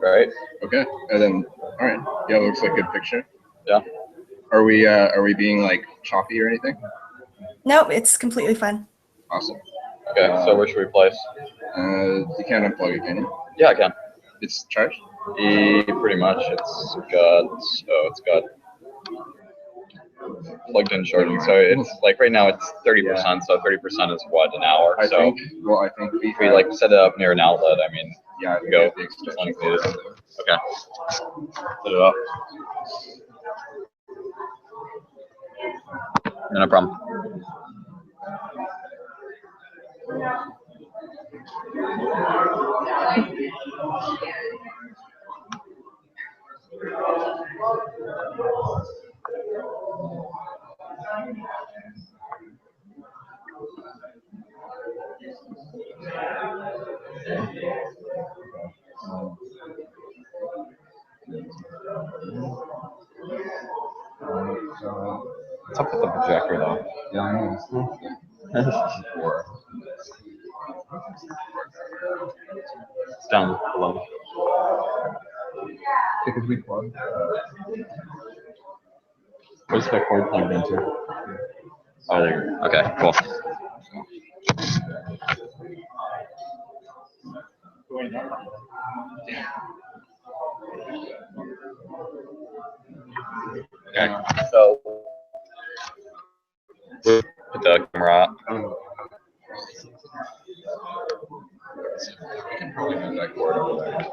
right? Okay. And then, all right. Yeah, it looks like a good picture. Yeah. Are we being like choppy or anything? Nope, it's completely fine. Awesome. Okay, so where should we place? You can't unplug it, can you? Yeah, I can. It's charged? Pretty much. It's got plugged in charging. So it's like right now it's 30%. So 30% is what, an hour? I think if we like set it up near an outlet, I mean, yeah, we go just like needed. Okay. Set it up. No problem. What's up with the projector though? Yeah, I know. It's down below. Take a big plug. Where's the cord plugged into? Oh, there you go. Okay, cool. Okay, so we'll put the camera up. We can probably move that cord over there.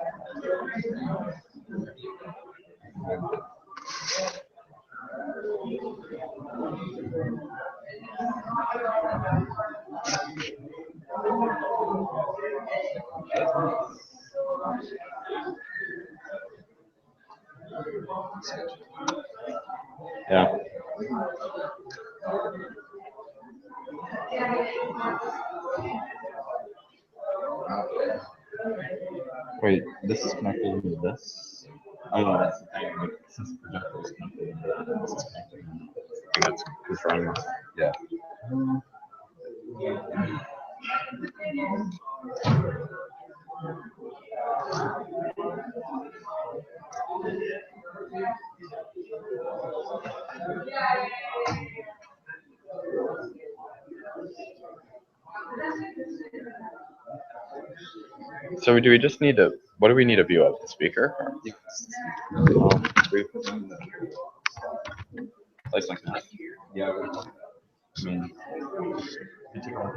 Yeah. Wait, this is connected into this? Oh no, that's the thing. Like, since the projector is connected into that, this is connected into this. I think that's controlling this. Yeah. So do we just need to, what do we need a view of? The speaker? Yeah. Place like that. Yeah. I mean, you take off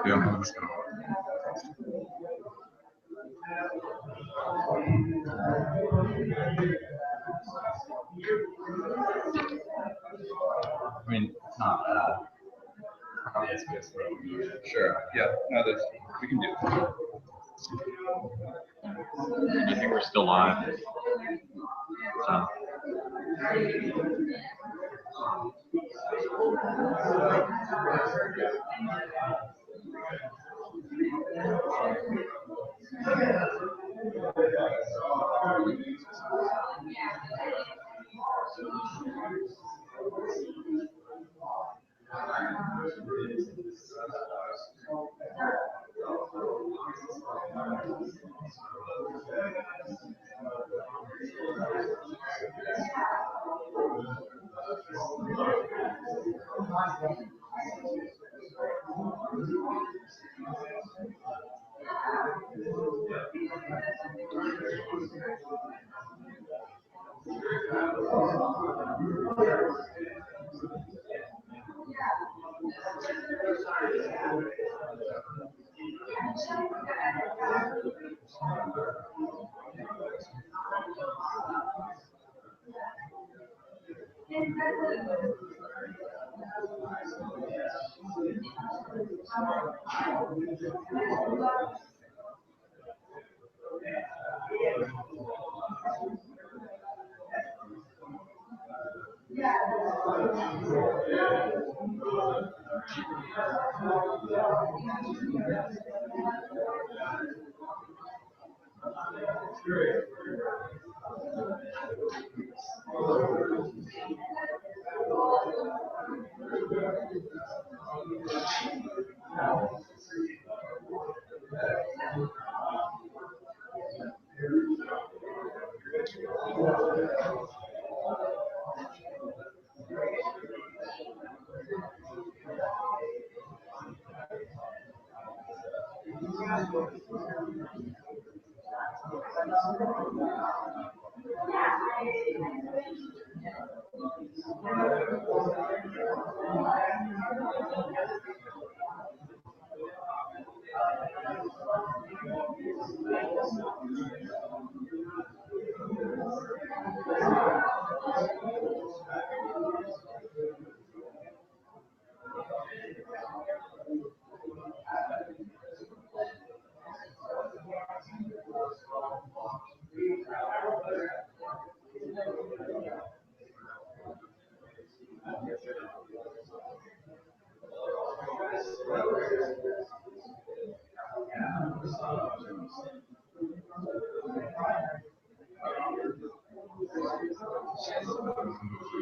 Yeah, I'm just gonna. I mean, it's not Sure. Yeah. No, we can do it. I think we're still live. So.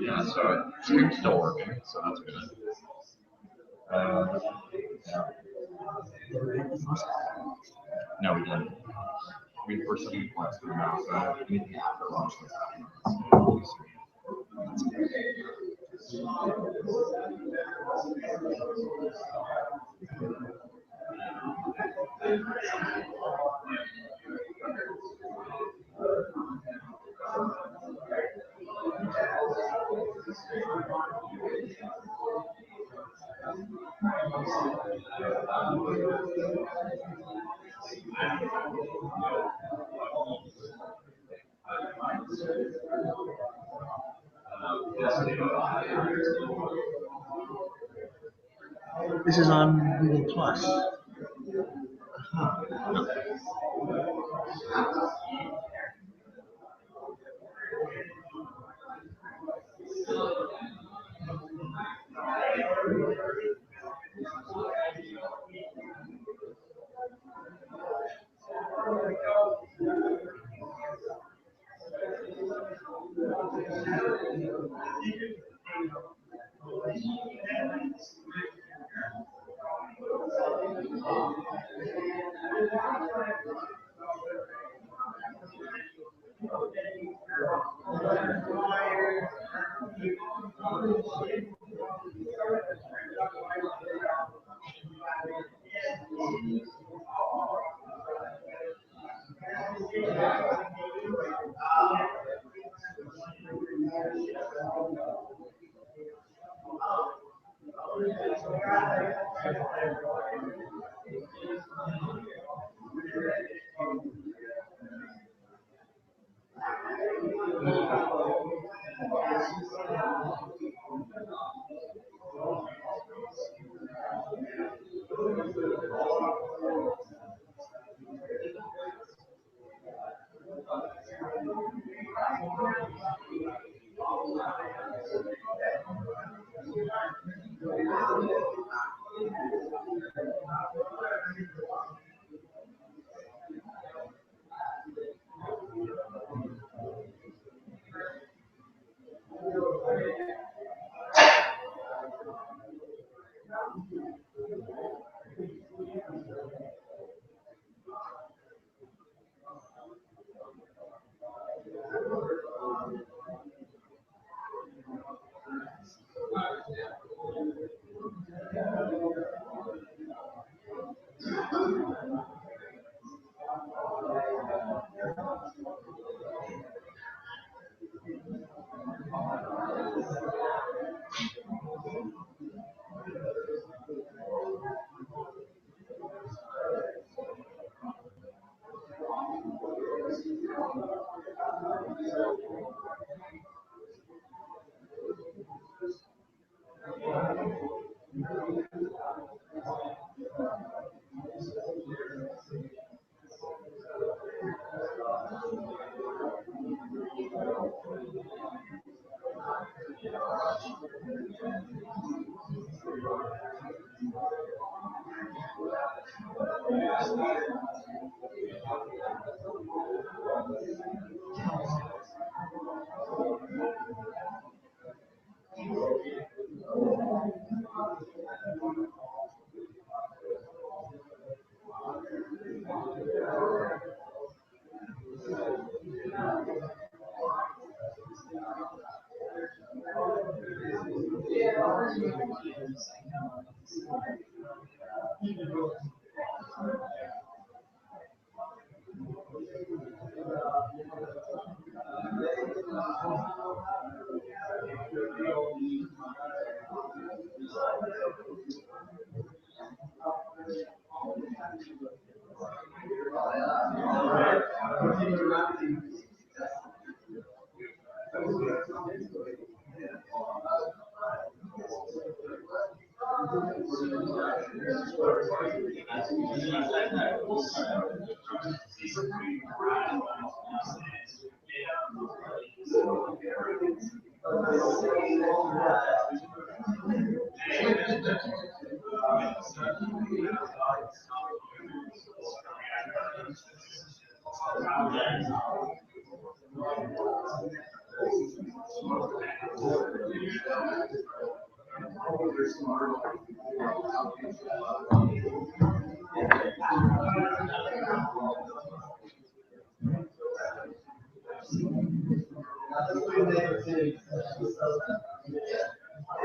Yeah, so stream's still working, so that's good. Yeah. No, we didn't. We were sitting close to the mouse, so anything after lunch was happening. This is on Google Plus.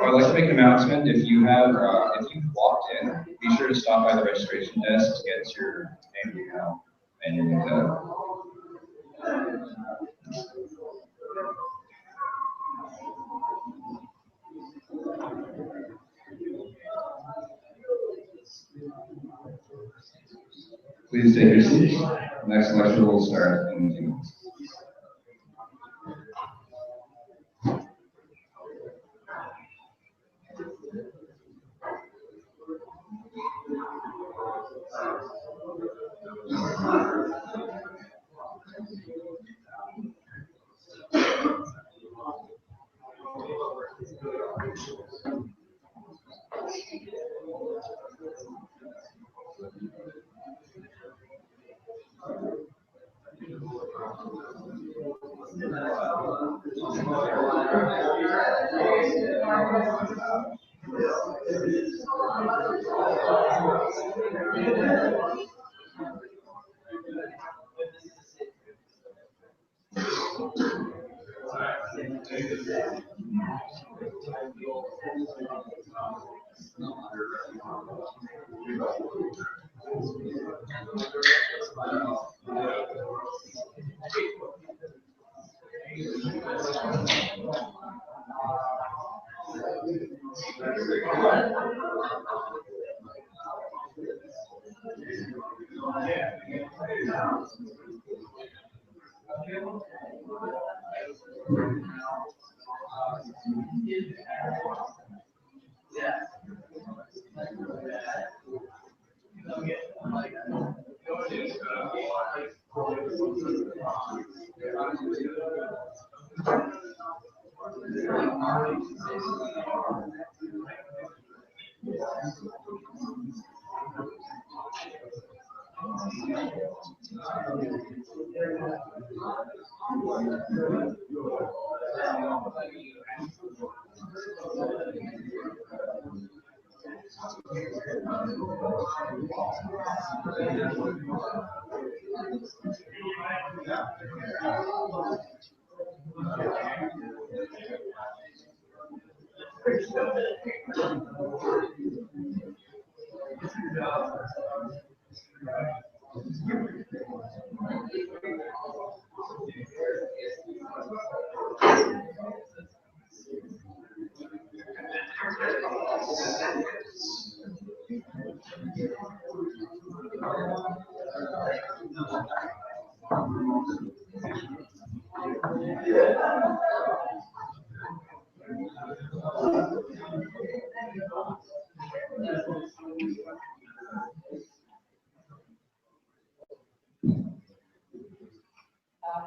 I'd like to make an announcement. If you have, if you've walked in, be sure to stop by the registration desk to get your name account and your name. Please take your seats. Next lecture will start in a few minutes.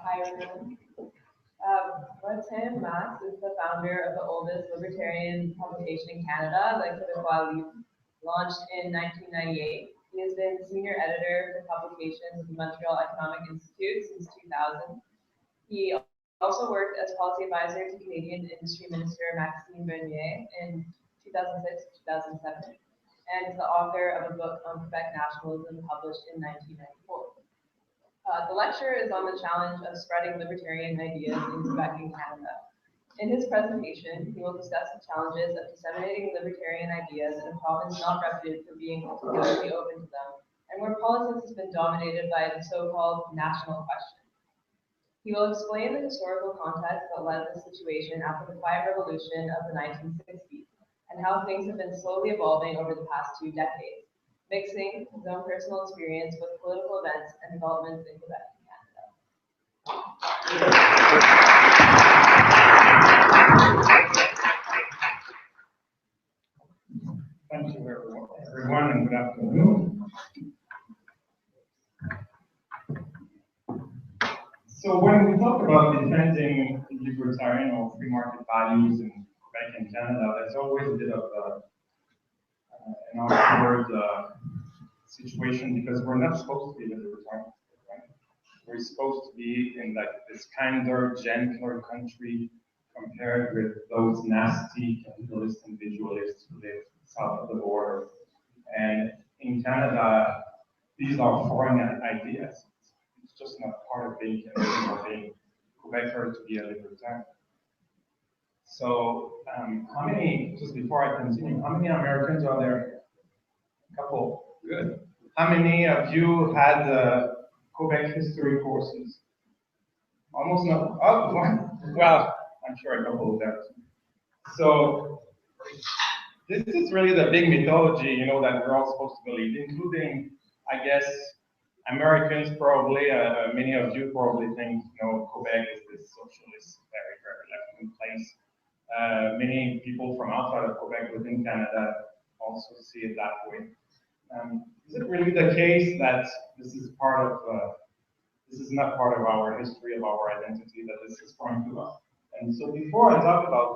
Hi, everyone. Masse is the founder of the oldest libertarian publication in Canada, Livestream, launched in 1998. He has been senior editor for publications at the Montreal Economic Institute since 2000. He also worked as policy advisor to Canadian Industry Minister Maxime Bernier in 2006-2007, and is the author of a book on Quebec nationalism published in 1994. The lecture is on the challenge of spreading libertarian ideas in Quebec and Canada. In his presentation, he will discuss the challenges of disseminating libertarian ideas in a province not reputed for being particularly open to them, and where politics has been dominated by the so-called national question. He will explain the historical context that led to the situation after the Quiet Revolution of the 1960s and how things have been slowly evolving over the past 2 decades, mixing his own personal experience with political events and developments in Quebec and Canada. Thank you, everyone, and good afternoon. So when we talk about defending libertarian or free market values in Quebec and Canada, there's always a bit of an awkward situation because we're not supposed to be libertarian, right? We're supposed to be in like this kinder, gentler country compared with those nasty capitalist individualists who live south of the border. And in Canada, these are foreign ideas. It's just not part of being Canadian or being Quebecer to be a libertarian. So, how many, just before I continue, how many Americans are there? A couple. Good. How many of you had Quebec history courses? Almost no. Oh, one. Well, I'm sure a couple of them. So, this is really the big mythology, you know, that we're all supposed to believe, including, I guess, Americans probably, many of you probably think, you know, Quebec is this socialist, very, very left-wing place. Many people from outside of Quebec within Canada also see it that way. Is it really the case that this is part of, this is not part of our history, of our identity, that this is foreign to us? And so before I talk about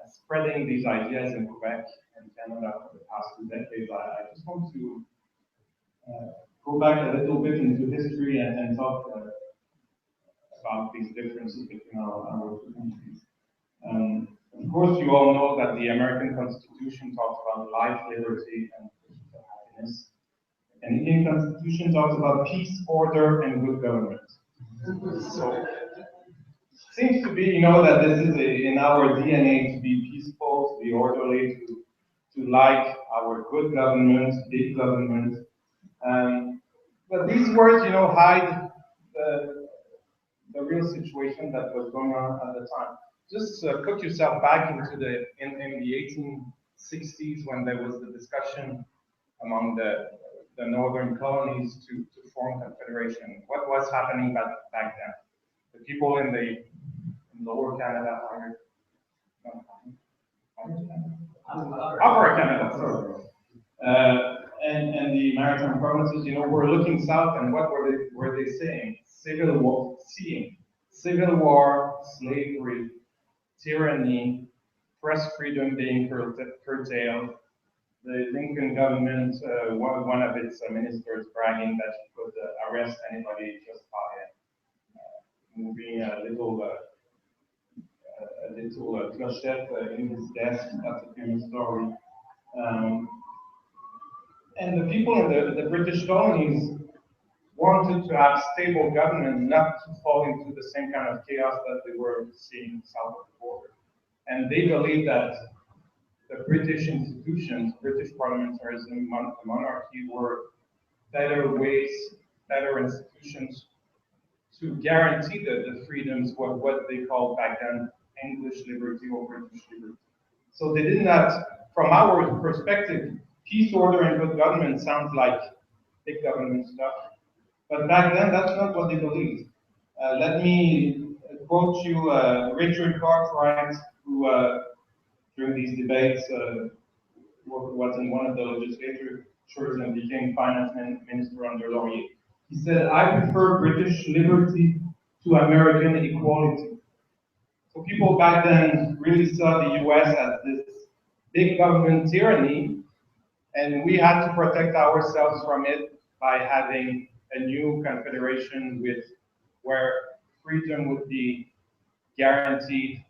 spreading these ideas in Quebec and Canada for the past 2 decades, I just want to go back a little bit into history and talk about these differences between our 2 countries. Of course, you all know that the American Constitution talks about life, liberty, and happiness. And the Indian Constitution talks about peace, order, and good government. So it seems to be, you know, that this is in our DNA to be peaceful, to be orderly, to like our good government, big government. But these words, you know, hide the real situation that was going on at the time. Just put yourself back into in the 1860s when there was the discussion among the northern colonies to form confederation. What was happening back then? The people in lower Canada, upper Canada, sorry. And the maritime provinces, you know, were looking south, and what were they saying? Civil war, slavery, tyranny, press freedom being curtailed. The Lincoln government, one of its ministers bragging that he could arrest anybody just by moving a little clochette in his desk. That's a famous story. And the people in the British colonies wanted to have stable government, not to fall into the same kind of chaos that they were seeing south of the border. And they believed that the British institutions, British parliamentarism, the monarchy, were better ways, better institutions to guarantee the freedoms, what they called back then English liberty or British liberty. So they did not, from our perspective, peace, order, and good government sounds like big government stuff. But back then, that's not what they believed. Let me quote you Richard Cartwright, who during these debates was in one of the legislatures and became finance minister under Laurier. He said, "I prefer British liberty to American equality." So people back then really saw the US as this big government tyranny, and we had to protect ourselves from it by having a new confederation where freedom would be guaranteed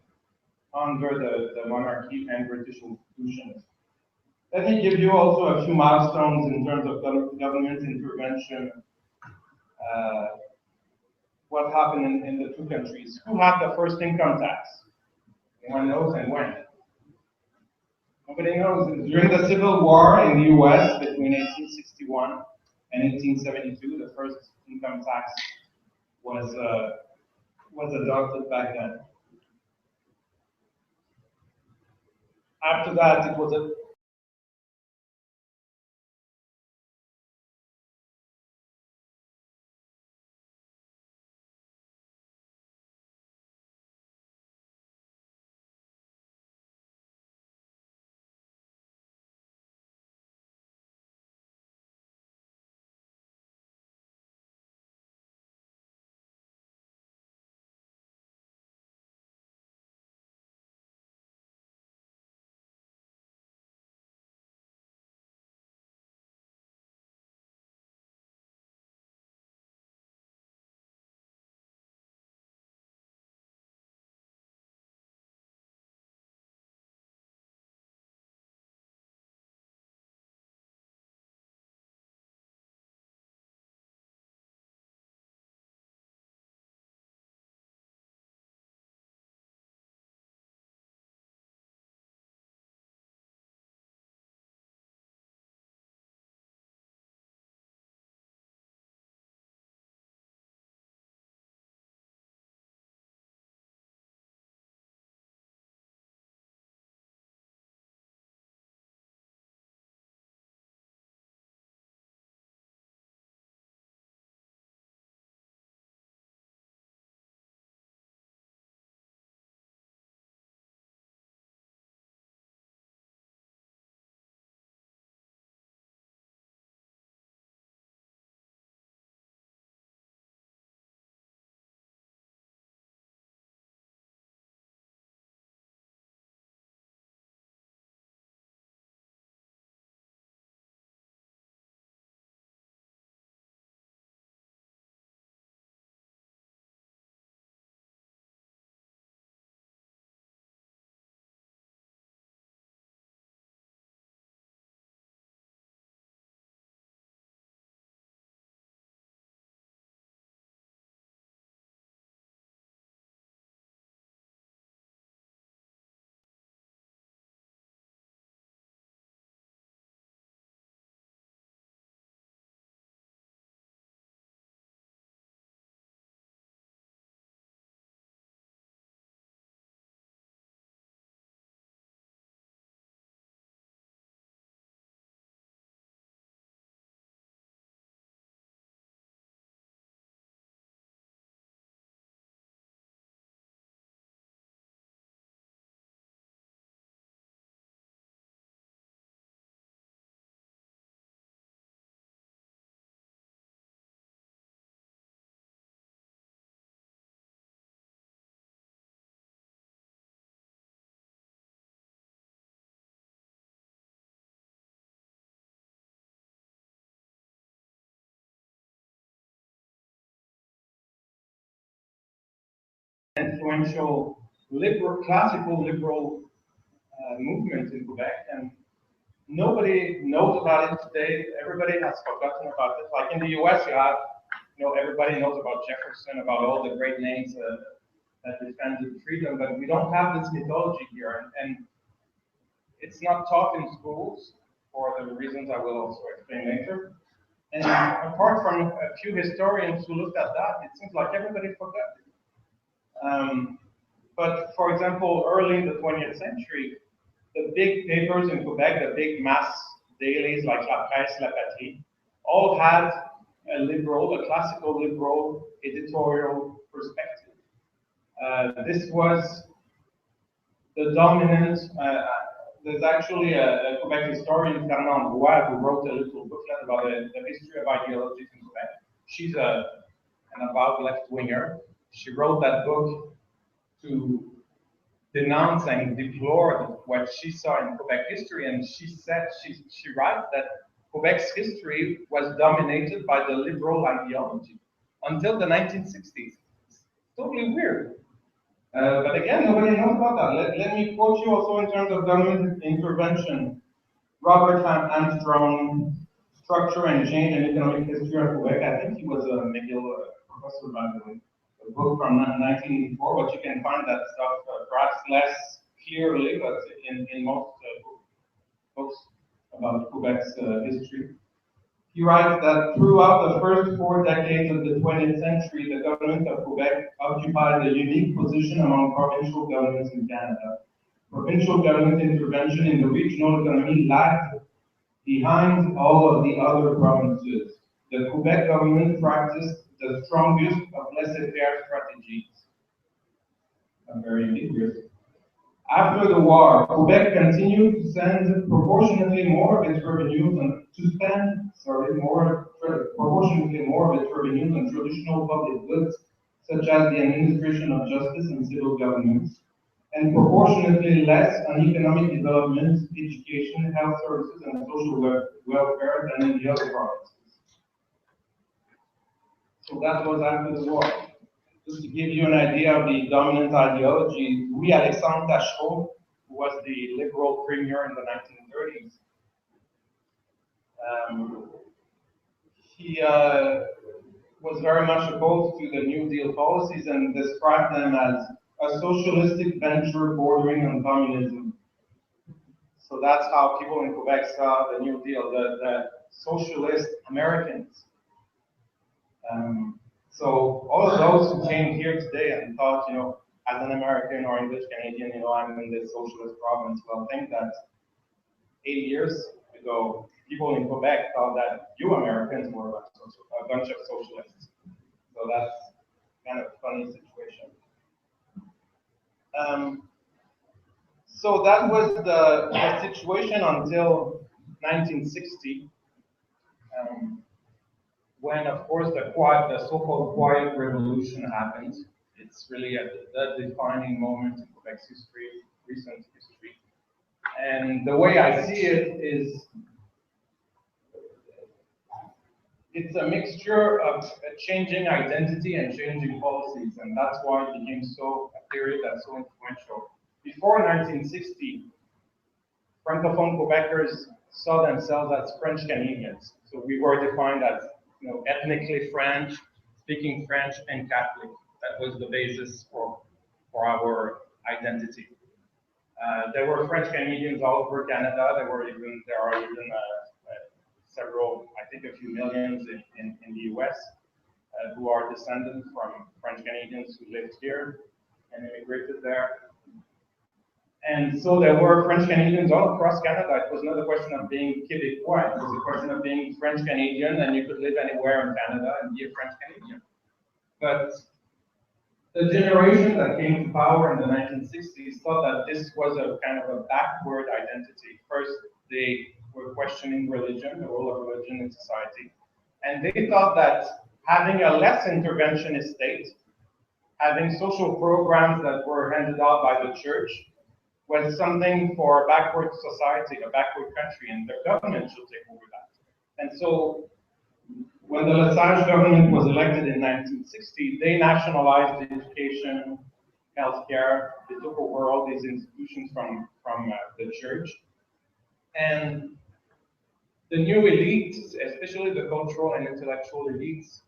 under the monarchy and British institutions. Let me give you also a few milestones in terms of government intervention. What happened in the 2 countries? Who had the first income tax? Anyone knows, and when? Nobody knows. During the Civil War in the US between 1861 and 1872, the first income tax was adopted back then. After that, it was a influential classical liberal movement in Quebec, and nobody knows about it today. Everybody has forgotten about it. Like in the US, you have, everybody knows about Jefferson, about all the great names that defended freedom, but we don't have this mythology here, and it's not taught in schools for the reasons I will also explain later. And apart from a few historians who looked at that, it seems like everybody forgot it. But for example, early in the 20th century, the big papers in Quebec, the big mass dailies like La Presse, La Patrie, all had a classical liberal editorial perspective. This was the dominant, there's actually a Quebec historian, Fernand Bois, who wrote a little booklet about the history of ideologies in Quebec. She's an avowed left-winger. She wrote that book to denounce and deplore what she saw in Quebec history, and she said, she writes that Quebec's history was dominated by the liberal ideology until the 1960s. It's totally weird. But again, nobody knows about that. Let me quote you also in terms of government intervention. Robert Armstrong, Structure and Change in Economic History of Quebec. I think he was a McGill professor, by the way. A book from 1984, but you can find that stuff perhaps less clearly, but in most books about Quebec's history. He writes that throughout the first 4 decades of the 20th century, the government of Quebec occupied a unique position among provincial governments in Canada. Provincial government intervention in the regional economy lagged behind all of the other provinces. The Quebec government practiced the strongest of laissez-faire strategies. Very ambiguous. After the war, Quebec continued to spend proportionately more of its revenues on traditional public goods, such as the administration of justice and civil governments, and proportionately less on economic development, education, health services, and social welfare than in the other provinces. So that was after the war. Just to give you an idea of the dominant ideology, Louis-Alexandre Taschereau, who was the liberal premier in the 1930s, he was very much opposed to the New Deal policies and described them as a socialistic venture bordering on communism. So that's how people in Quebec saw the New Deal, the socialist Americans. So all of those who came here today and thought, you know, as an American or English Canadian, you know, I'm in this socialist province, well, think that 80 years ago, people in Quebec thought that you Americans were a bunch of socialists. So that's kind of a funny situation. So that was the situation until 1960. When, of course, the so-called Quiet Revolution happened. It's really the defining moment in Quebec's history, recent history. And the way I see it is, it's a mixture of a changing identity and changing policies, and that's why it became a period that's so influential. Before 1960, Francophone Quebecers saw themselves as French Canadians. So we were defined as, you know, ethnically French, speaking French, and Catholic. That was the basis for our identity. There were French Canadians all over Canada. There are even several, I think a few millions in the US who are descendants from French Canadians who lived here and immigrated there. And so there were French Canadians all across Canada. It was not a question of being Québécois. It was a question of being French Canadian, and you could live anywhere in Canada and be a French Canadian. But the generation that came to power in the 1960s thought that this was a kind of a backward identity. First, they were questioning religion, the role of religion in society. And they thought that having a less interventionist state, having social programs that were handed out by the church, was something for a backward society, a backward country, and the government should take over that. And so, when the Lesage government was elected in 1960, they nationalized education, healthcare. They took over all these institutions from the church. And the new elites, especially the cultural and intellectual elites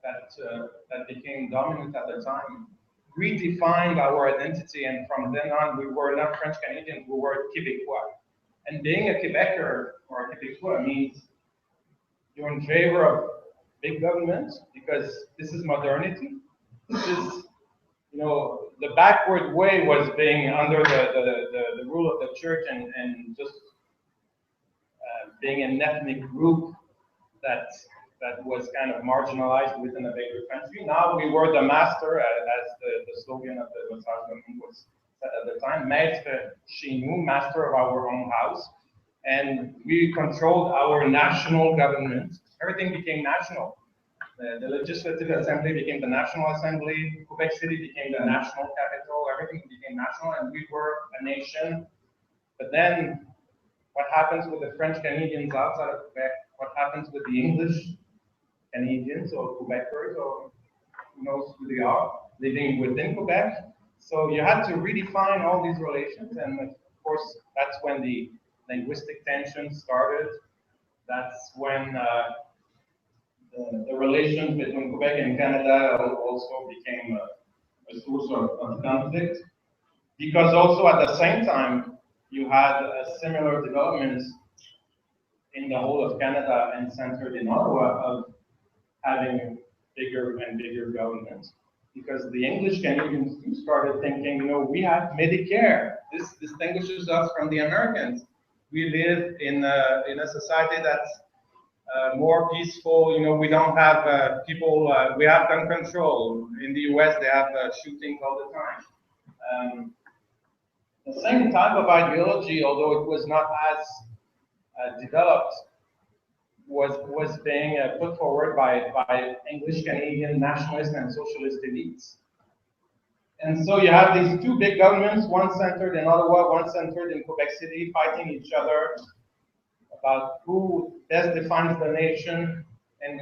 that became dominant at the time, redefined our identity, and from then on, we were not French Canadians, we were Québécois. And being a Quebecer or a Québécois means you're in favor of big government because this is modernity. This is, you know, the backward way was being under the rule of the church and just being an ethnic group that was kind of marginalized within a bigger country. Now we were the master, as the slogan of the Lesage government was said at the time, Maître chez nous, master of our own house. And we controlled our national government. Everything became national. The Legislative Assembly became the National Assembly. Quebec City became the national capital. Everything became national, and we were a nation. But then, what happens with the French Canadians outside of Quebec? What happens with the English Canadians or Quebecers, or who knows who they are, living within Quebec? So you had to redefine all these relations, and of course, that's when the linguistic tension started. That's when the relations between Quebec and Canada also became a source of conflict, because also at the same time you had similar developments in the whole of Canada and centered in Ottawa of having bigger and bigger governments. Because the English Canadians started thinking, you know, we have Medicare. This distinguishes us from the Americans. We live in a society that's more peaceful. You know, we don't have people, we have gun control. In the US, they have shootings all the time. The same type of ideology, although it was not as developed, was being put forward by English Canadian nationalist and socialist elites. And so you have these two big governments, one centered in Ottawa, one centered in Quebec City, fighting each other about who best defines the nation and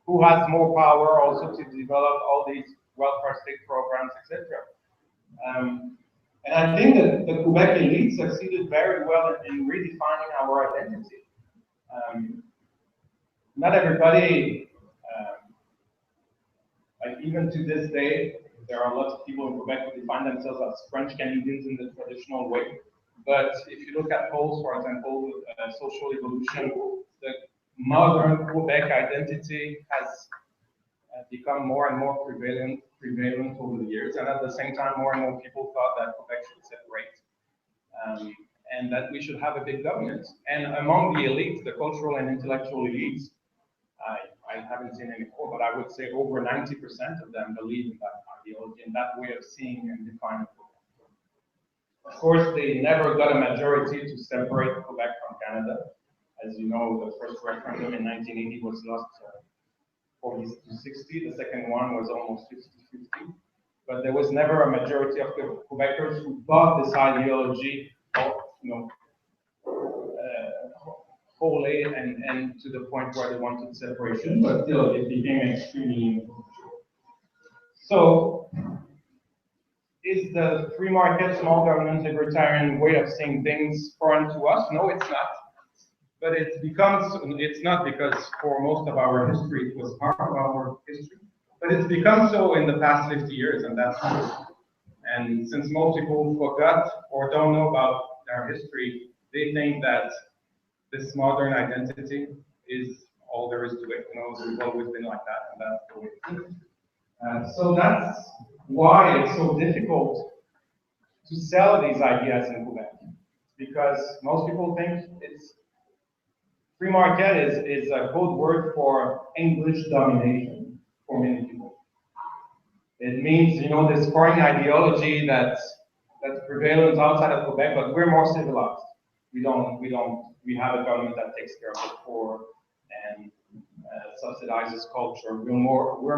who has more power also to develop all these welfare state programs, etc. And I think that the Quebec elite succeeded very well in redefining our identity. Not everybody, like even to this day, there are lots of people in Quebec who define themselves as French Canadians in the traditional way. But if you look at polls, for example, social evolution, the modern Quebec identity has become more and more prevalent over the years. And at the same time, more and more people thought that Quebec should separate and that we should have a big government. And among the elites, the cultural and intellectual elites, I haven't seen any poll, but I would say over 90% of them believe in that ideology and that way of seeing and defining Quebec. Of course, they never got a majority to separate Quebec from Canada. As you know, the first referendum in 1980 was lost 40 to 60. The second one was almost 50-50. But there was never a majority of the Quebecers who bought this ideology, you know, wholly and to the point where they wanted separation, but still it became extremely influential. So, is the free market, small government, libertarian way of seeing things foreign to us? No, it's not. But it's not because for most of our history it was part of our history, but it's become so in the past 50 years, and that's true. And since most people forgot or don't know about their history, they think that this modern identity is all there is to it. You know, we've always been like that, and that's the way it is. So that's why it's so difficult to sell these ideas in Quebec, because most people think it's free market is a code word for English domination for many people. It means, you know, this foreign ideology that's prevalent outside of Quebec, but we're more civilized. We have a government that takes care of the poor and subsidizes culture. We're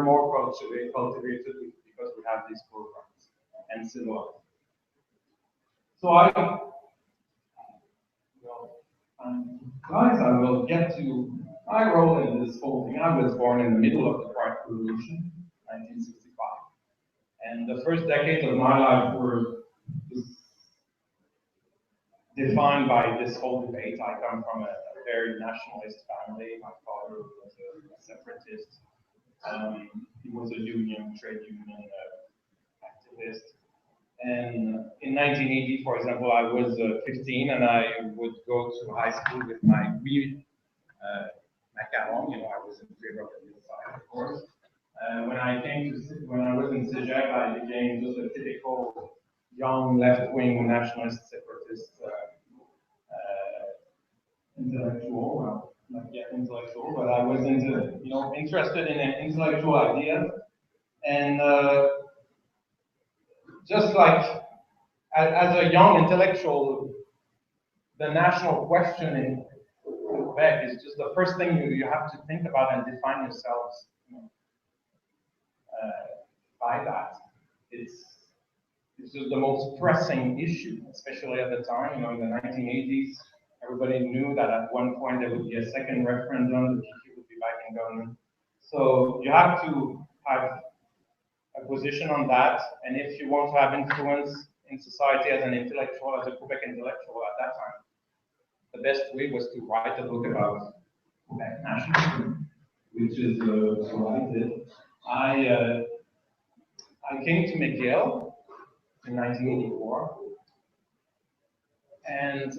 more cultivated because we have these programs and civilized. So guys, I will get to my role in this whole thing. I was born in the middle of the Quiet Revolution, 1965. And the first decades of my life were defined by this whole debate. I come from a very nationalist family. My father was a separatist. He was a trade union activist. And in 1980, for example, I was 15 and I would go to high school with my wee macaron. You know, I was in favor of the middle side, of course. When I was in Cégep, I became just a typical young left-wing nationalist separatist intellectual. Well, not yet intellectual, but I was interested in an intellectual idea, and just like as a young intellectual, the national question in Quebec is just the first thing you have to think about and define yourselves by that. It's just the most pressing issue, especially at the time, you know, in the 1980s. Everybody knew that at one point there would be a second referendum, the PQ would be back in government. So you have to have a position on that, and if you want to have influence in society as an intellectual, as a Quebec intellectual at that time, the best way was to write a book about Quebec nationalism, which is what I did. I came to McGill in 1984, and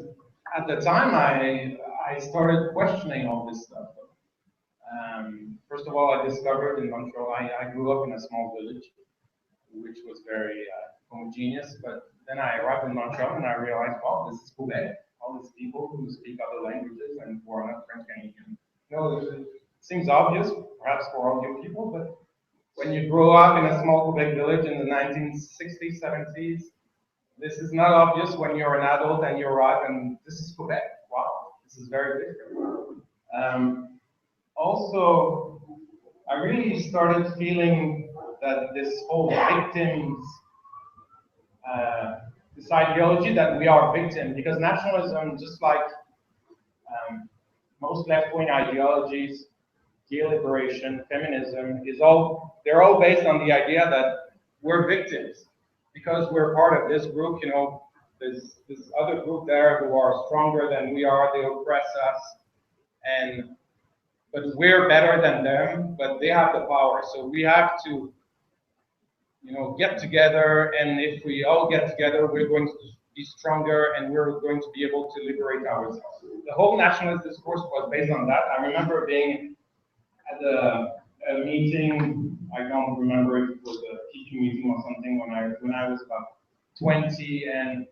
at the time, I started questioning all this stuff. First of all, I discovered in Montreal, I grew up in a small village, which was very homogeneous, but then I arrived in Montreal and I realized, wow, this is Quebec. All these people who speak other languages and who are not French Canadian. You know, it seems obvious, perhaps for audio people, but when you grow up in a small Quebec village in the 1960s, 70s, this is not obvious when you're an adult and you arrive and this is Quebec. Wow, this is very different. Also, I really started feeling that this whole victims, this ideology that we are victims, because nationalism, just like most left-wing ideologies, gay liberation, feminism, they're all based on the idea that we're victims because we're part of this group. You know, there's this other group there who are stronger than we are. They oppress us, but we're better than them. But they have the power, so we have to, you know, get together. And if we all get together, we're going to be stronger, and we're going to be able to liberate ourselves. The whole nationalist discourse was based on that. I remember being at a meeting. I don't remember if it was a PQ meeting or something when I was about 20, and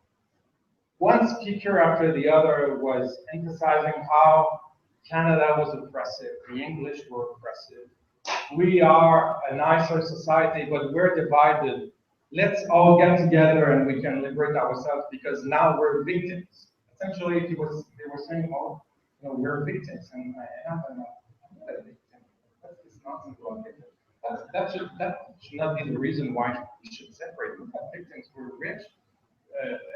one speaker after the other was emphasizing how Canada was oppressive, the English were oppressive. We are a nicer society, but we're divided. Let's all get together and we can liberate ourselves because now we're victims. Essentially, they were saying, oh, you know, we're victims, and I'm not a victim. That's nonsense about victims. That should not be the reason why we should separate. We're not victims, we're rich.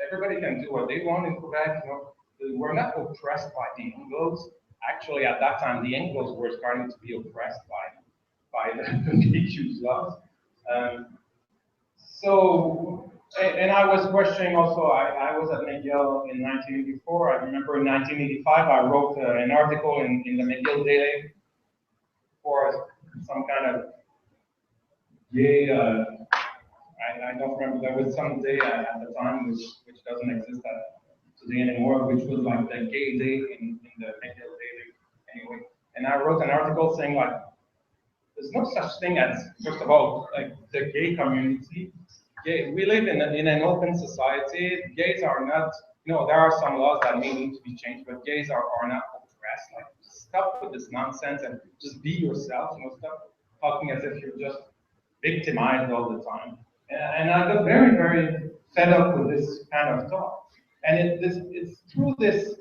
Everybody can do what they want in Quebec. You know, we're not oppressed by the Anglos. Actually, at that time, the Anglos were starting to be oppressed by the PQ's laws. And I was questioning also, I was at McGill in 1984. I remember in 1985, I wrote an article in the McGill Daily for some kind of gay, I don't remember, there was some day at the time which doesn't exist today anymore, which was like the gay day in the McGill Daily anyway. And I wrote an article saying like, there's no such thing as, first of all, like the gay community. We live in an open society. Gays are not, you know, there are some laws that may need to be changed, but gays are not oppressed. Like, stop with this nonsense and just be yourself. You know, stop talking as if you're just victimized all the time. And I got very, very fed up with this kind of talk. And it's through this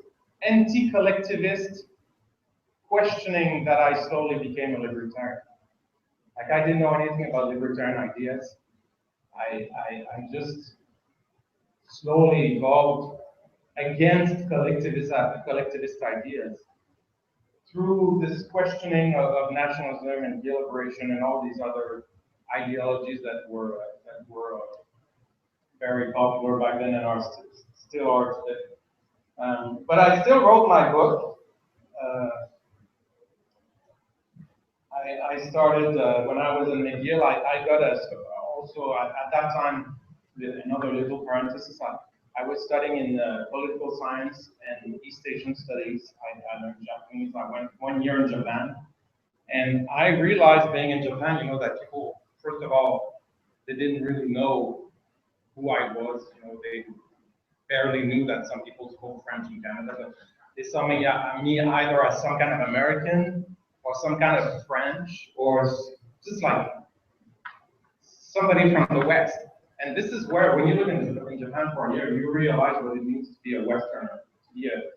anti-collectivist questioning that I slowly became a libertarian. Like, I didn't know anything about libertarian ideas. I just slowly evolved against collectivist ideas through this questioning of nationalism and gay liberation and all these other ideologies that were very popular back then and still are today. But I still wrote my book. I started when I was in McGill. I got also at that time, another little parenthesis. I was studying in political science and East Asian studies. I learned Japanese. I went 1 year in Japan, and I realized being in Japan, you know, that people, first of all, they didn't really know who I was. You know, they barely knew that some people spoke French in Canada, but they saw me either as some kind of American or some kind of French, or just like somebody from the West. And this is where, when you live in Japan for a year, you realize what it means to be a Westerner, to be a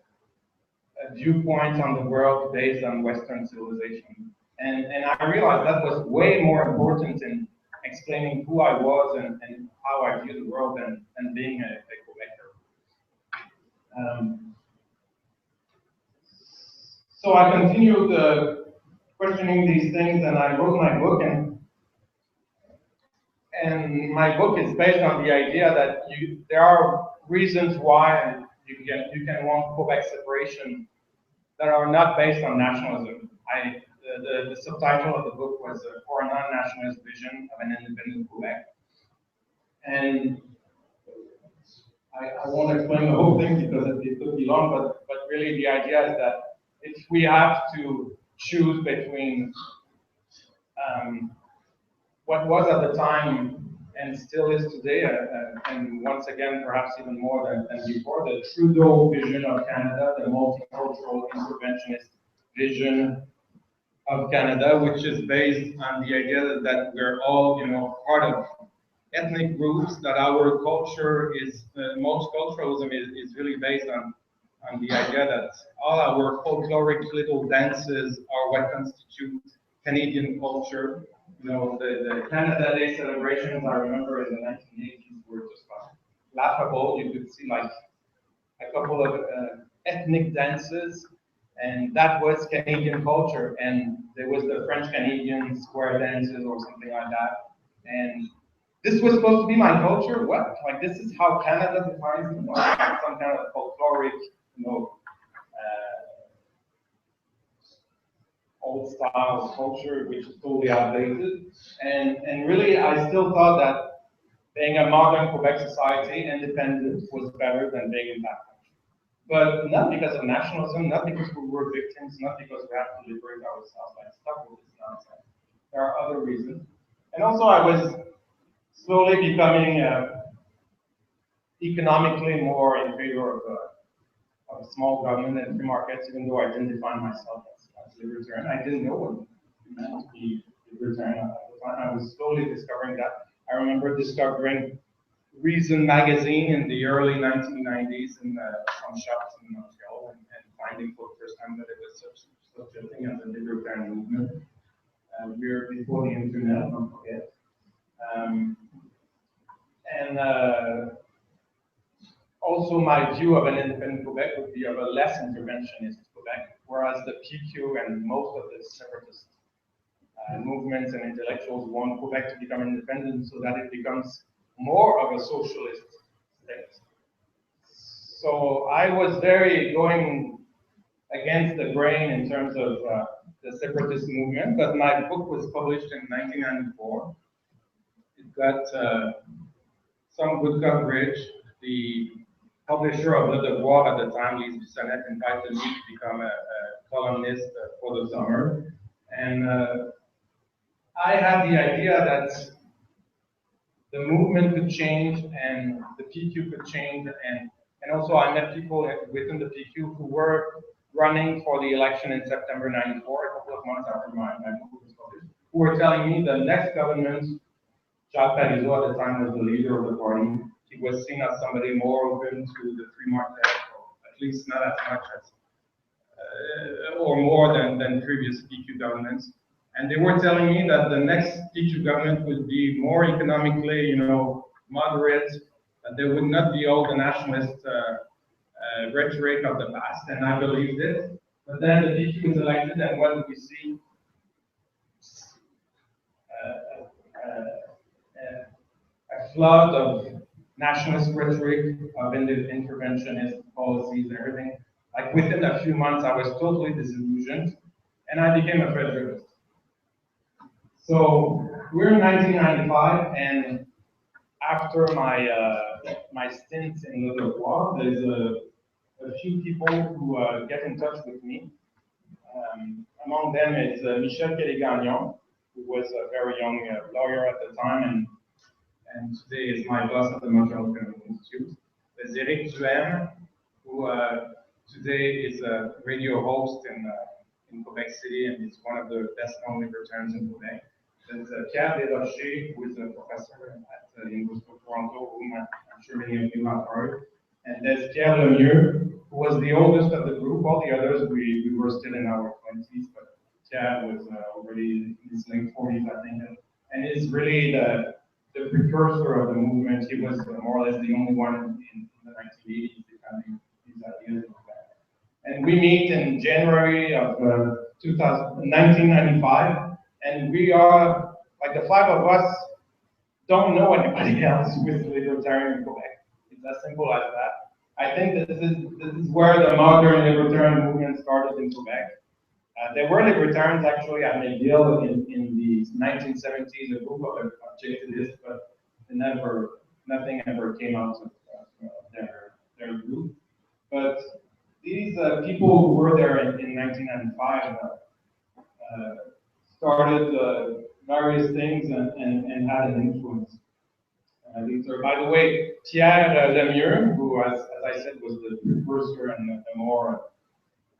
viewpoint on the world based on Western civilization. And I realized that was way more important in explaining who I was and how I view the world than being a Quebecer. So I continued questioning these things, and I wrote my book, and my book is based on the idea that there are reasons why you can want Quebec separation that are not based on nationalism. The subtitle of the book was For a Non-Nationalist Vision of an Independent Quebec. And I won't explain the whole thing because it could be long, but really the idea is that if we have to choose between what was at the time and still is today, and once again, perhaps even more than before, the Trudeau vision of Canada, the multicultural interventionist vision of Canada, which is based on the idea that we're all, part of ethnic groups, that our culture is, multiculturalism is really based on the idea that all our folkloric little dances are what constitute Canadian culture. The Canada Day celebrations, I remember in the 1980s, were just laughable. You could see like a couple of ethnic dances, and that was Canadian culture. And there was the French Canadian square dances or something like that. And this was supposed to be my culture. What? Like, this is how Canada defines me? Some kind of folkloric, old style culture, which is totally outdated. And really, I still thought that being a modern Quebec society, independent, was better than being in that country. But not because of nationalism, not because we were victims, not because we have to liberate ourselves. I stuck with this nonsense. There are other reasons. And also, I was slowly becoming economically more in favor of small government and free markets, even though I didn't define myself as libertarian. I didn't know what it meant to be libertarian at the time. I was slowly discovering that. I remember discovering Reason magazine in the early 1990s in some shops in Montreal, and finding for the first time that it was such a thing as a libertarian movement. We were before the internet, don't forget. Also, my view of an independent Quebec would be of a less interventionist Quebec, whereas the PQ and most of the separatist movements and intellectuals want Quebec to become independent so that it becomes more of a socialist state. So I was very going against the grain in terms of the separatist movement, but my book was published in 1994. It got some good coverage. The publisher of Le Devoir at the time, Lise Bissonnette, invited me to become a columnist for the summer. And I had the idea that the movement could change and the PQ could change. And also I met people within the PQ who were running for the election in September 94, a couple of months after my book was published, who were telling me the next government, Jacques Parizeau at the time was the leader of the party. He was seen as somebody more open to the free market, or at least not as much as, or more than previous PQ governments. And they were telling me that the next PQ government would be more economically, moderate, that there would not be all the nationalist rhetoric of the past, and I believed it. But then the PQ was elected, and what did we see? A flood of nationalist rhetoric, of interventionist policies, everything. Like within a few months, I was totally disillusioned, and I became a federalist. So we're in 1995, and after my stint in Le Devoir, there's a few people who get in touch with me. Among them is Michel Kelly-Gagnon, who was a very young lawyer at the time, and today is my boss at the Montreal Economic Institute. There's Eric Duhem, who today is a radio host in Quebec City, and he's one of the best-known libertarians in Quebec. There's Pierre Desrochers, who is a professor at the University of Toronto, whom I'm sure many of you have heard. And there's Pierre Lemieux, who was the oldest of the group. All the others, we were still in our 20s, but Pierre was already in his late 40s, I think, and is really the precursor of the movement. He was more or less the only one in the 1980s defending these ideas. And we meet in January of 1995, and we are, like the five of us, don't know anybody else who is libertarian in Quebec. It's as simple as that. I think this is where the modern libertarian movement started in Quebec. There were libertarians actually at McGill in the 1970s, a group of objectivists, but nothing ever came out of there. people who were there in 1995 started various things and had an influence. By the way, Pierre Lemieux, who, as I said, was the precursor and the more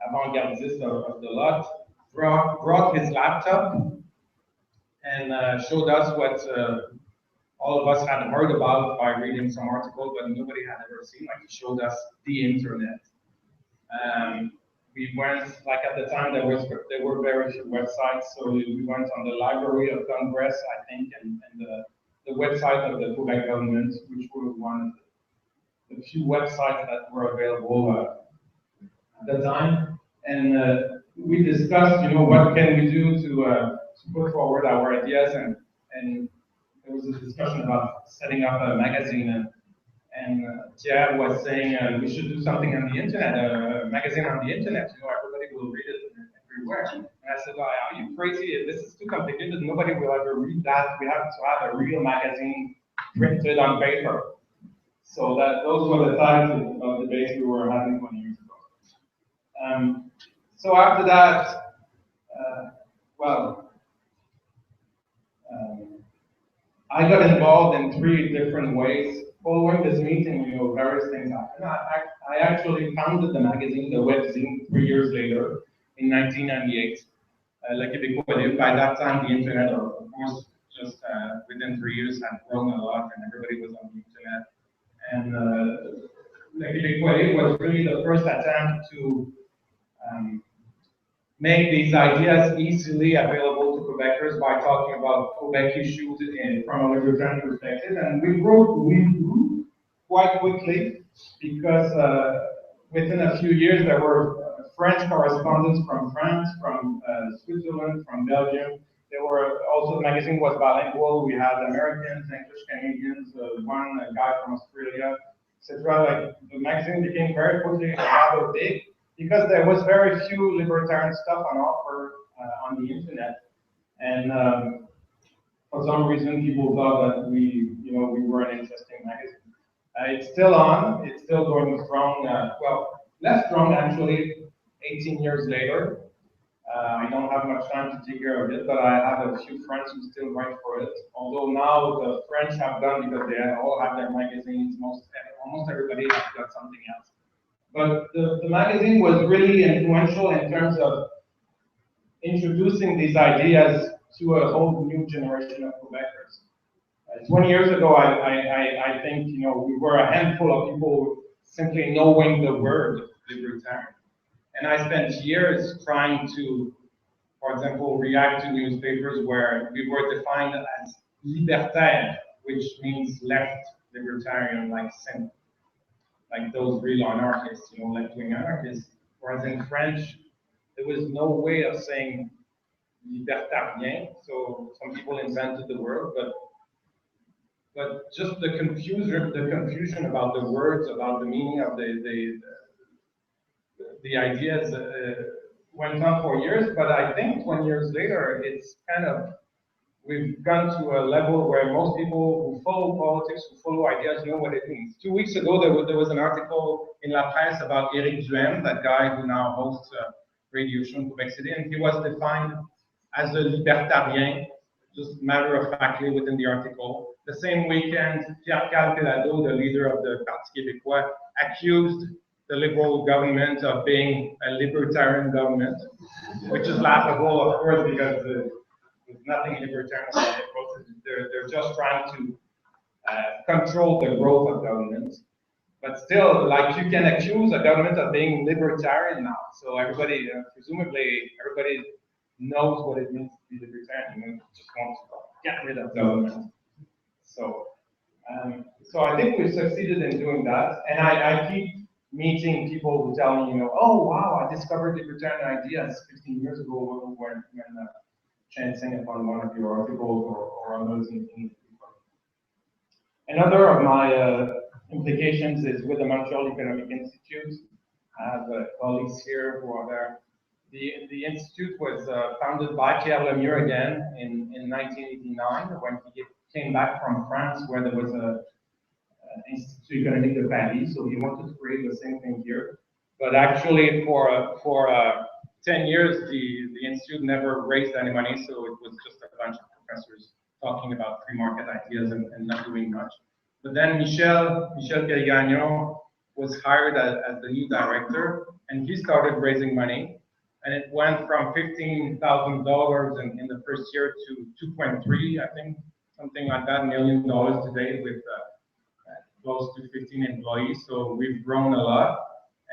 avant-gardist of the lot, brought his laptop and showed us what all of us had heard about by reading some article, but nobody had ever seen. Like, he showed us the internet. We went, like at the time, there were very few websites, so we went on the Library of Congress, I think, and the website of the Quebec government, which were one of the few websites that were available at the time. And we discussed, what can we do to put forward our ideas, and there was a discussion about setting up a magazine, and Pierre was saying we should do something on the internet, a magazine on the internet. Everybody will read it everywhere. And I said, are you crazy? This is too complicated. Nobody will ever read that. We have to have a real magazine printed on paper. So those were the types of debates we were having 20 years ago. So after that, I got involved in 3 different ways. Following this meeting, various things happened. I actually founded the magazine, the webzine, 3 years later, in 1998. By that time, the internet, of course, just within 3 years had grown a lot, and everybody was on the internet. And Le Québecois was really the first attempt to make these ideas easily available to Quebecers by talking about Quebec issues from a libertarian perspective. And we grew quite quickly because within a few years there were French correspondents from France, from Switzerland, from Belgium. There were also, the magazine was bilingual. We had Americans, English Canadians, one guy from Australia, etc. Like, the magazine became very quickly rather big, because there was very few libertarian stuff on offer on the internet, and for some reason people thought that we were an interesting magazine. It's still on, it's still going strong. Well, less strong actually. 18 years later, I don't have much time to take care of it, but I have a few friends who still write for it. Although now the French have done, because they all have their magazines. Almost everybody has got something else. But the magazine was really influential in terms of introducing these ideas to a whole new generation of Quebecers. 20 years ago, I think we were a handful of people simply knowing the word libertarian. And I spent years trying to, for example, react to newspapers where we were defined as libertaire, which means left libertarian, like those real anarchists, left-wing anarchists. Whereas in French, there was no way of saying libertarien, so some people invented the word, but just the confusion about the words, about the meaning of the ideas went on for years. But I think 20 years later, it's we've gone to a level where most people who follow politics, who follow ideas, know what it means. 2 weeks ago, there was an article in La Presse about Éric Duhaime, that guy who now hosts a radio show in Quebec City, and he was defined as a libertarien, just matter-of-factly within the article. The same weekend, Pierre Calpelado, the leader of the Parti Québécois, accused the Liberal government of being a libertarian government, which is laughable, of course, because there's nothing libertarian about it. They're just trying to control the growth of governments. But still, like, you can accuse a government of being libertarian now. So everybody, presumably, everybody knows what it means to be libertarian. You just want to get rid of government. So I think we've succeeded in doing that. And I keep meeting people who tell me, oh wow, I discovered libertarian ideas 15 years ago when chancing upon one of your articles or others in the paper. Another of my implications is with the Montreal Economic Institute. I have colleagues here who are there. The institute was founded by Pierre Lemieux again in 1989, when he came back from France, where there was a Institut Économique de Paris, so he wanted to create the same thing here. But actually, for 10 years, the institute never raised any money, so it was just a bunch of professors talking about free market ideas and not doing much. But then Michel Gelin was hired as the new director, and he started raising money, and it went from $15,000 in the first year to 2.3, I think, something like that, $1 million today with close to 15 employees. So we've grown a lot.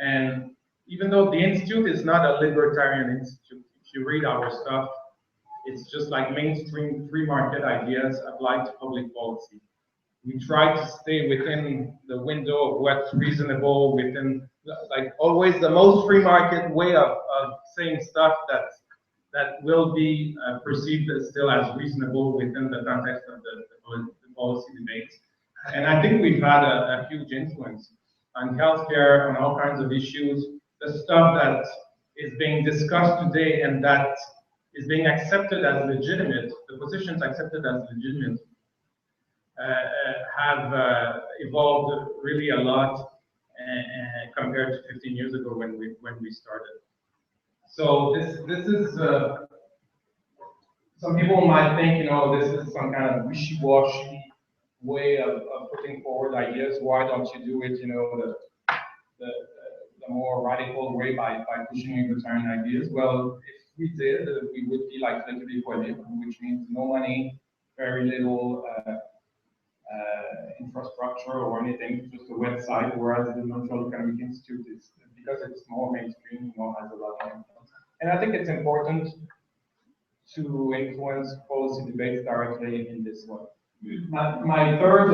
And even though the institute is not a libertarian institute, if you read our stuff, it's just like mainstream free market ideas applied to public policy. We try to stay within the window of what's reasonable, within, like, always the most free market way of saying stuff that will be perceived as still as reasonable within the context of the policy debates. And I think we've had a huge influence on healthcare, on all kinds of issues. The stuff that is being discussed today and that is being accepted as legitimate, the positions accepted as legitimate, have evolved really a lot compared to 15 years ago when we started. So this is some people might think, you know, this is some kind of wishy-washy way of putting forward ideas. Why don't you do it, you know, the more radical way by pushing libertarian ideas? Well, if we did, we would be like Liberty.me, which means no money, very little infrastructure or anything, just a website, whereas the Montreal Economic Institute is, because it's more mainstream, you know, has a lot of influence. And I think it's important to influence policy debates directly in this way. My third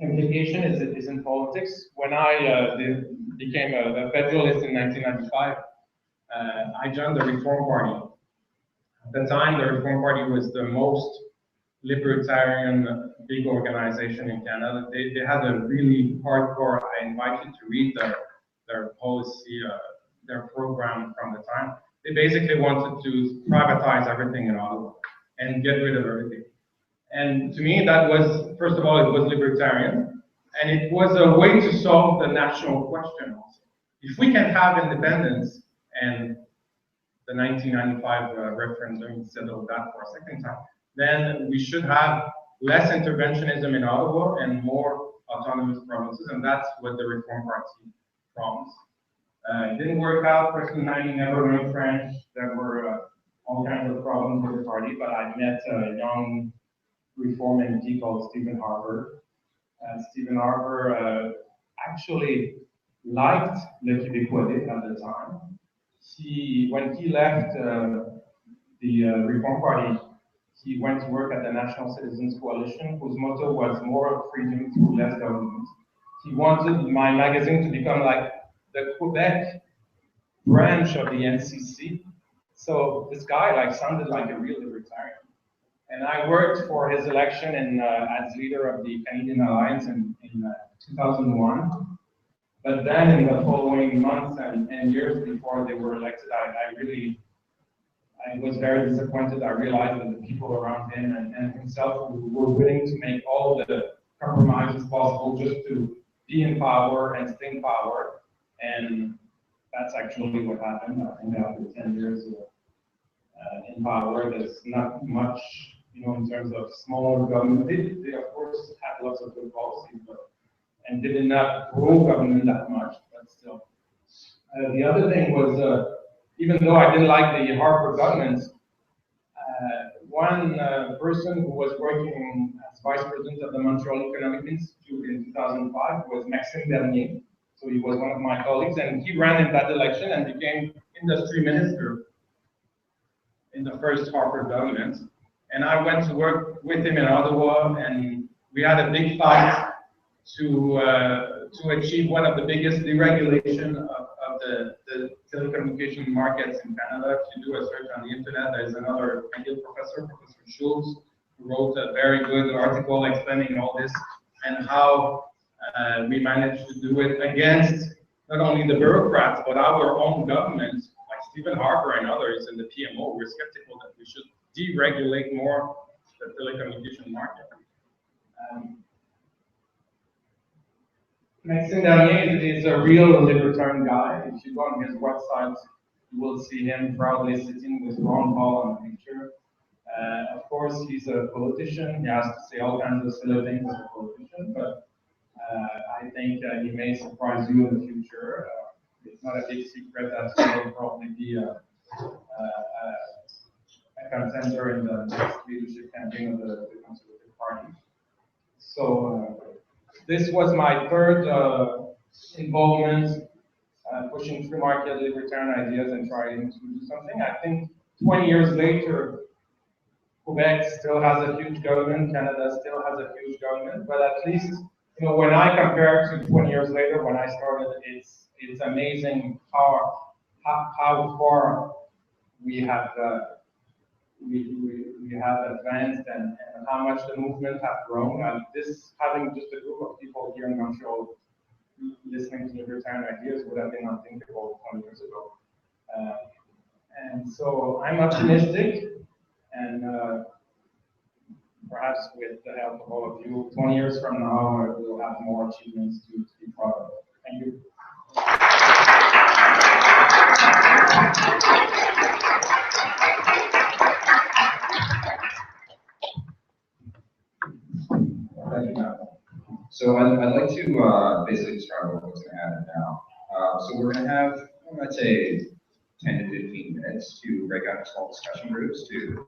implication is in politics. When I became a federalist in 1995, I joined the Reform Party. At the time, the Reform Party was the most libertarian big organization in Canada. They had a really hardcore, I invite you to read their policy, their program from the time. They basically wanted to privatize everything in Ottawa and get rid of everything. And to me, that was, first of all, it was libertarian, and it was a way to solve the national question also. If we can have independence, and the 1995 referendum settled that for a second time, then we should have less interventionism in Ottawa and more autonomous provinces, and that's what the Reform Party promised. It didn't work out. President Heine never learned French. There were all kinds of problems with the party, but I met a young Reform MP called Stephen Harper. Stephen Harper actually liked Le Québécois at the time. When he left the Reform Party, he went to work at the National Citizens Coalition, whose motto was more freedom through less government. He wanted my magazine to become like the Quebec branch of the NCC. So this guy like sounded like a real libertarian. And I worked for his election as leader of the Canadian Alliance in 2001. But then in the following months and years before they were elected, I was very disappointed. I realized that the people around him and himself were willing to make all the compromises possible just to be in power and stay in power. And that's actually what happened. I think after 10 years in power, there's not much, you know, in terms of smaller government. They of course had lots of good policies, and they did not grow government that much, but still. The other thing was, even though I didn't like the Harper government, one person who was working as vice president of the Montreal Economic Institute in 2005 was Maxime Bernier. So he was one of my colleagues, and he ran in that election and became industry minister in the first Harper government. And I went to work with him in Ottawa, and we had a big fight to achieve one of the biggest deregulation of the telecommunication markets in Canada. If you do a search on the internet, there's another McGill professor, Professor Schultz, who wrote a very good article explaining all this and how we managed to do it against not only the bureaucrats, but our own government, like Stephen Harper and others in the PMO. We're skeptical that we should deregulate more the telecommunication market. Maxime Bernier is a real libertarian guy. If you go on his website, you will see him proudly sitting with Ron Paul on a picture. Of course, he's a politician. He has to say all kinds of silly things as a politician, but I think he may surprise you in the future. It's not a big secret that he will probably be a contender in the next leadership campaign of the Conservative Party. So this was my third involvement, pushing free market libertarian ideas and trying to do something. I think 20 years later, Quebec still has a huge government, Canada still has a huge government, but at least, you know, when I compare to 20 years later, when I started, it's amazing how far we have we have advanced and how much the movement have grown. And this, having just a group of people here in Montreal listening to libertarian ideas would have been unthinkable 20 years ago. And so I'm optimistic, and perhaps with the help of all of you, 20 years from now, we'll have more achievements to be proud of. Thank you. So I'd like to basically describe what's going to happen now. So we're going to have, I'd say, 10 to 15 minutes to break out small discussion groups to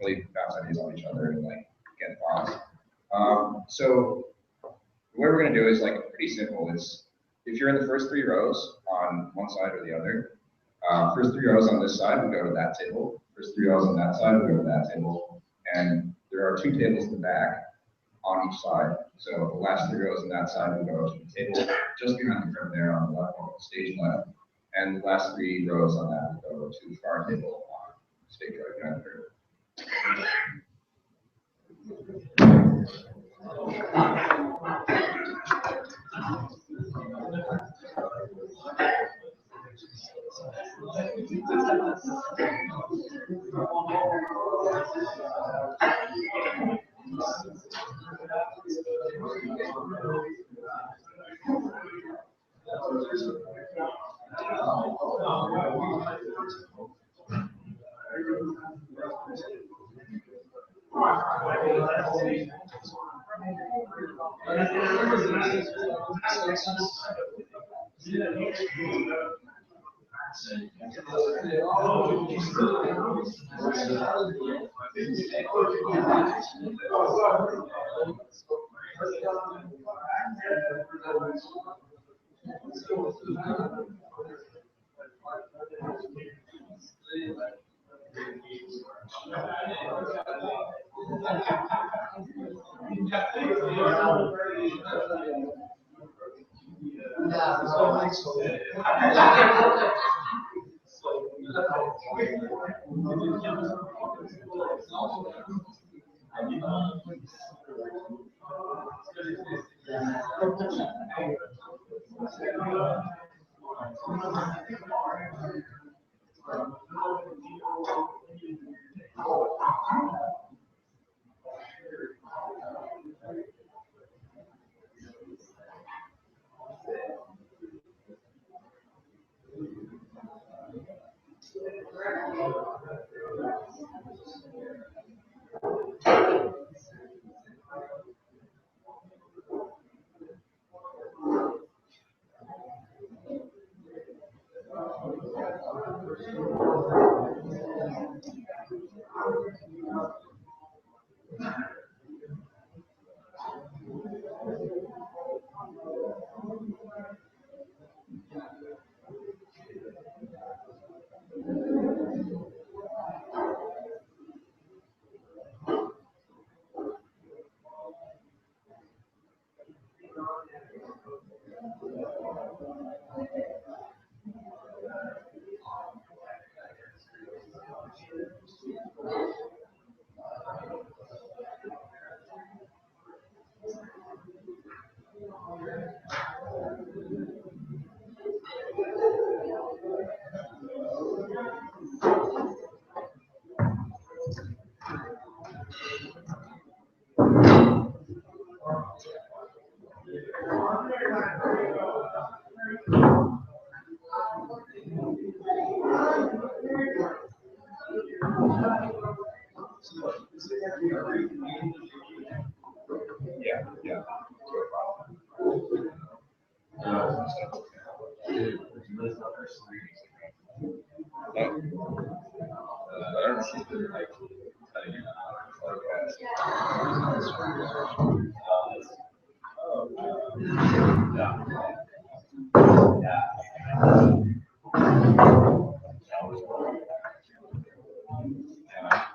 really bounce ideas on each other and like get thoughts. So what we're going to do is like pretty simple. Is if you're in the first 3 rows on one side or the other, first 3 rows on this side, we go to that table. First 3 rows on that side, we go to that table. And there are 2 tables in the back on each side. So the last 3 rows on that side, we go to the table just behind the front there on the left, on the stage left. And the last 3 rows on that, we go to the far table on stage right behind her.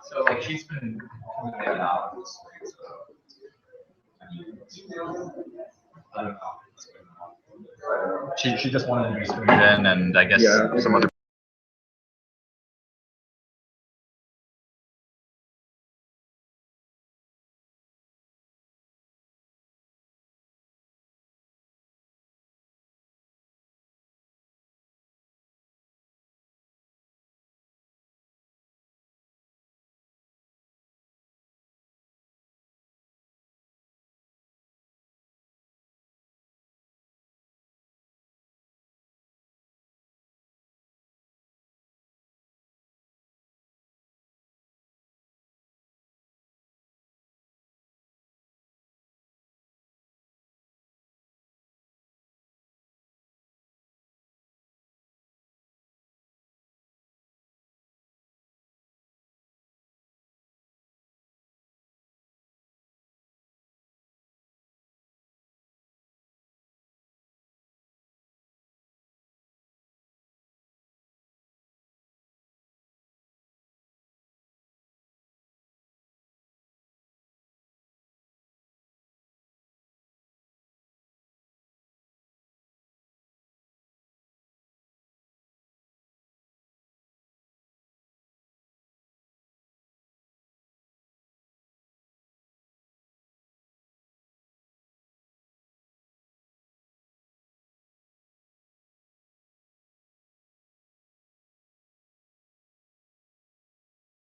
So like she's been coming in and out of this week, so I don't know. She just wanted to be screened in, and I guess some other